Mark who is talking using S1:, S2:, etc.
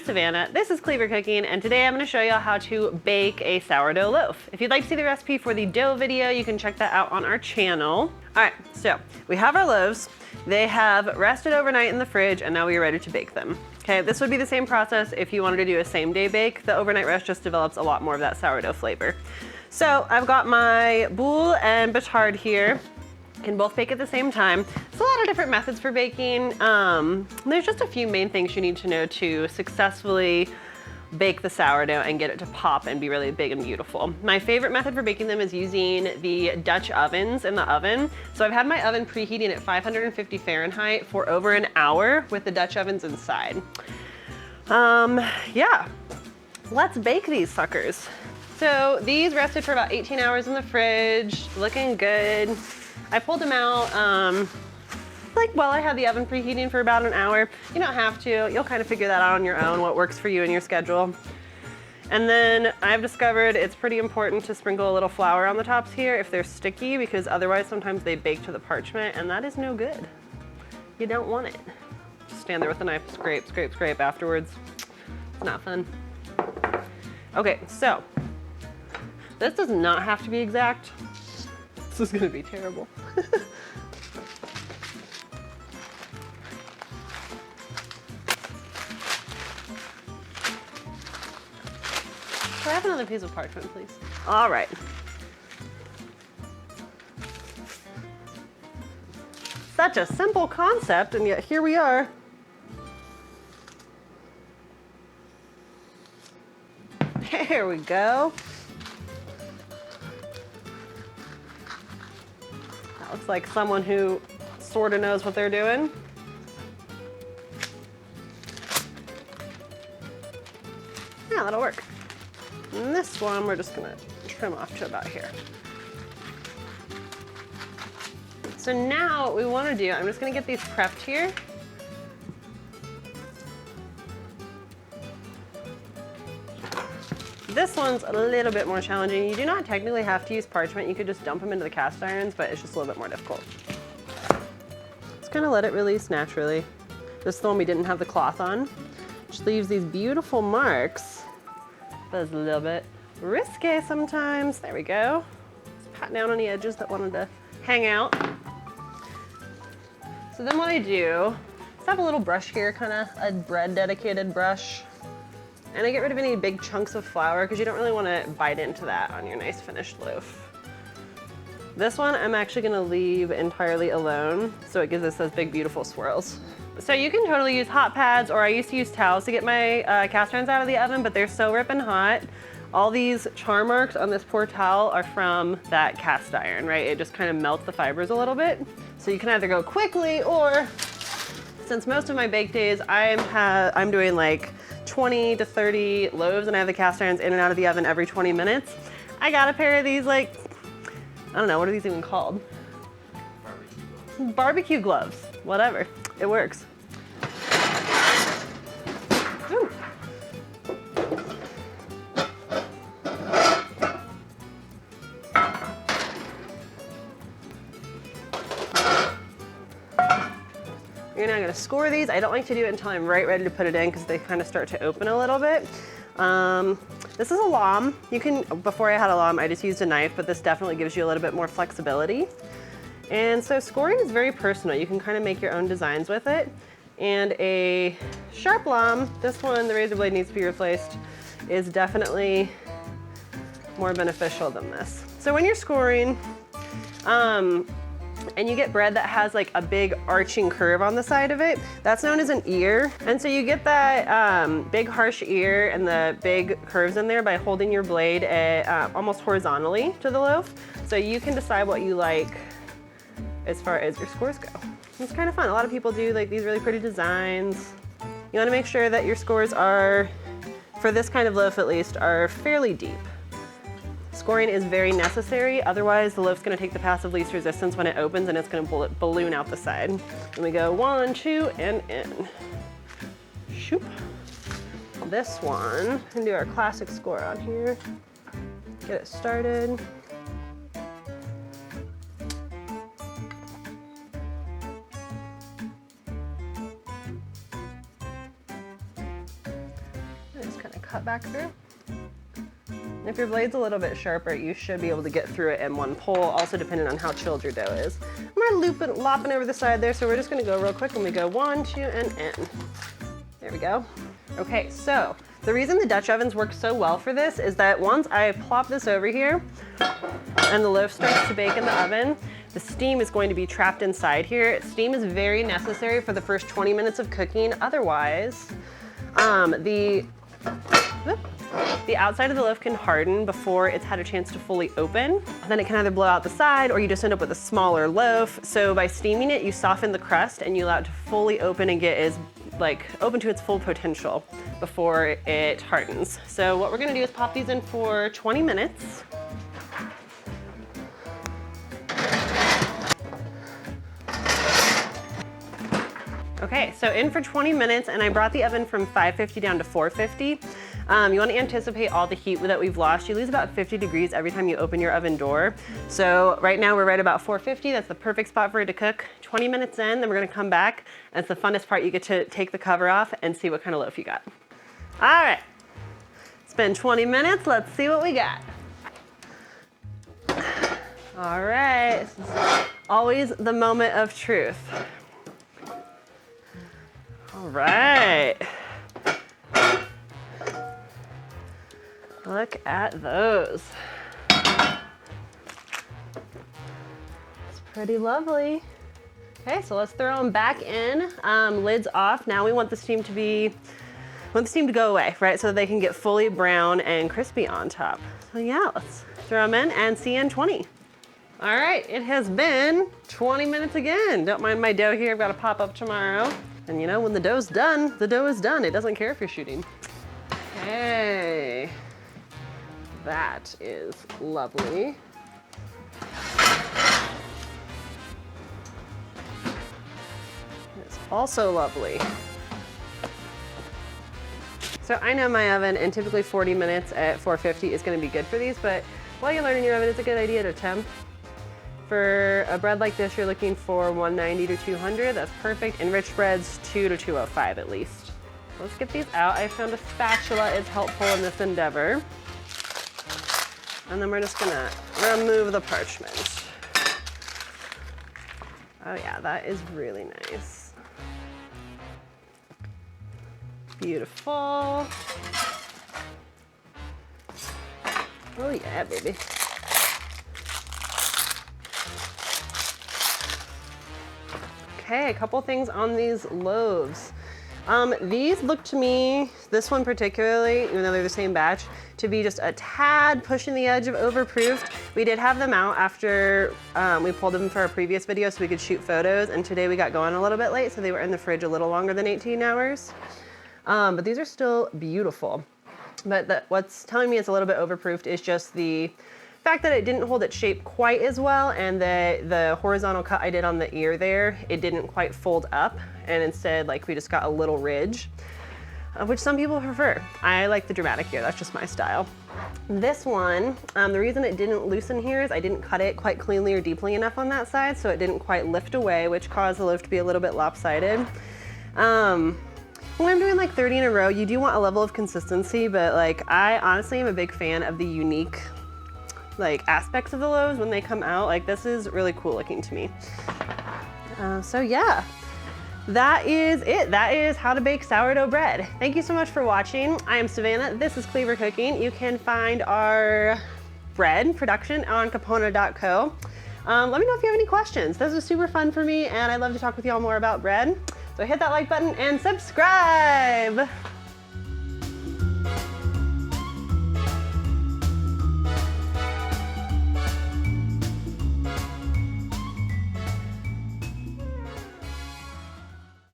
S1: Savannah, this is Cleaver Cooking, and today I'm going to show you how to bake a sourdough loaf. If you'd like to see the recipe for the dough video, you can check that out on our channel. All right, so we have our loaves. They have rested overnight in the fridge, and now we are ready to bake them. Okay, this would be the same process if you wanted to do a same-day bake. The overnight rest just develops a lot more of that sourdough flavor. So I've got my boule and batard here. Can both bake at the same time. There's a lot of different methods for baking. There's just a few main things you need to know to successfully bake the sourdough and get it to pop and be really big and beautiful. My favorite method for baking them is using the Dutch ovens in the oven. So I've had my oven preheating at 550 Fahrenheit for over an hour with the Dutch ovens inside. Yeah, let's bake these suckers. So these rested for about 18 hours in the fridge, looking good. I pulled them out while I had the oven preheating for about an hour. You don't have to, you'll kind of figure that out on your own, what works for you and your schedule. And then I've discovered it's pretty important to sprinkle a little flour on the tops here if they're sticky, because otherwise sometimes they bake to the parchment and that is no good. You don't want it. Just stand there with a knife, scrape, scrape, scrape afterwards. It's not fun. Okay, so this does not have to be exact. This is gonna be terrible. Do I have another piece of parchment, please? All right. Such a simple concept, and yet here we are. There we go. Looks like someone who sort of knows what they're doing. Yeah, that'll work. And this one, we're just gonna trim off to about here. So now what we wanna do, I'm just gonna get these prepped here. This one's a little bit more challenging. You do not technically have to use parchment. You could just dump them into the cast irons, but it's just a little bit more difficult. Just kind of let it release naturally. This is the one we didn't have the cloth on, which leaves these beautiful marks, but it's a little bit risque sometimes. There we go. Just pat down on the edges that wanted to hang out. So then what I do is I have a little brush here, kind of a bread dedicated brush. And I get rid of any big chunks of flour because you don't really want to bite into that on your nice finished loaf. This one I'm actually going to leave entirely alone so it gives us those big beautiful swirls. So you can totally use hot pads, or I used to use towels to get my cast irons out of the oven, but they're so ripping hot. All these char marks on this poor towel are from that cast iron, right? It just kind of melts the fibers a little bit. So you can either go quickly, or since most of my bake days I'm doing like 20 to 30 loaves and I have the cast irons in and out of the oven every 20 minutes. I got a pair of these, like, I don't know, what are these even called? Barbecue gloves, whatever, it works. Ooh. You're now gonna score these. I don't like to do it until I'm right ready to put it in because they kind of start to open a little bit. This is a lom. You can, before I had a lom, I just used a knife, but this definitely gives you a little bit more flexibility. And so scoring is very personal. You can kind of make your own designs with it. And a sharp lom, this one, the razor blade needs to be replaced, is definitely more beneficial than this. So when you're scoring, and you get bread that has like a big arching curve on the side of it, that's known as an ear. And so you get that big harsh ear and the big curves in there by holding your blade almost horizontally to the loaf. So you can decide what you like as far as your scores go. It's kind of fun. A lot of people do like these really pretty designs. You want to make sure that your scores are, for this kind of loaf at least, are fairly deep. Scoring is very necessary, otherwise the loaf's gonna take the path of least resistance when it opens and it's gonna balloon out the side. And we go 1, 2, and in. Shoop. This one, and do our classic score on here. Get it started. cut back through. And if your blade's a little bit sharper, you should be able to get through it in one pull, also depending on how chilled your dough is. I'm gonna lopping over the side there, so we're just gonna go real quick and we go 1, 2, and in. There we go. Okay, so the reason the Dutch ovens work so well for this is that once I plop this over here and the loaf starts to bake in the oven, the steam is going to be trapped inside here. Steam is very necessary for the first 20 minutes of cooking. Otherwise, the outside of the loaf can harden before it's had a chance to fully open. Then it can either blow out the side or you just end up with a smaller loaf. So by steaming it, you soften the crust and you allow it to fully open and get open to its full potential before it hardens. So what we're gonna do is pop these in for 20 minutes. Okay, so in for 20 minutes, and I brought the oven from 550 down to 450. You want to anticipate all the heat that we've lost. You lose about 50 degrees every time you open your oven door. So right now we're right about 450. That's the perfect spot for it to cook. 20 minutes in, then we're gonna come back, and it's the funnest part. You get to take the cover off and see what kind of loaf you got. All right, it's been 20 minutes. Let's see what we got. All right, this is always the moment of truth. All right. Look at those. It's pretty lovely. Okay, so let's throw them back in. Lids off. Now we want the steam to go away, right? So that they can get fully brown and crispy on top. So yeah, let's throw them in and see you in 20. All right, it has been 20 minutes again. Don't mind my dough here. I've got to pop up tomorrow. And you know, when the dough's done, the dough is done. It doesn't care if you're shooting. Okay. That is lovely. It's also lovely. So I know my oven, and typically 40 minutes at 450 is gonna be good for these, but while you're learning your oven, it's a good idea to temp. For a bread like this, you're looking for 190 to 200. That's perfect. Enriched breads, 2 to 205 at least. Let's get these out. I found a spatula is helpful in this endeavor. And then we're just gonna remove the parchment. Oh yeah, that is really nice. Beautiful. Oh yeah, baby. Okay, a couple things on these loaves. These look to me, this one particularly, even though they're the same batch, to be just a tad pushing the edge of overproofed. We did have them out after we pulled them for our previous video so we could shoot photos, and today we got going a little bit late, so they were in the fridge a little longer than 18 hours. But these are still beautiful. But what's telling me it's a little bit overproofed is just the fact that it didn't hold its shape quite as well, and the horizontal cut I did on the ear there, it didn't quite fold up, and instead we just got a little ridge, which some people prefer. I like the dramatic ear, that's just my style. This one, the reason it didn't loosen here is I didn't cut it quite cleanly or deeply enough on that side, so it didn't quite lift away, which caused the loaf to be a little bit lopsided. When I'm doing 30 in a row, you do want a level of consistency, but I honestly am a big fan of the unique aspects of the loaves when they come out. This is really cool looking to me. So yeah, that is it. That is how to bake sourdough bread. Thank you so much for watching. I am Savannah. This is Cleaver Cooking. You can find our bread production on capona.co. Let me know if you have any questions. This was super fun for me, and I'd love to talk with y'all more about bread. So hit that like button and subscribe.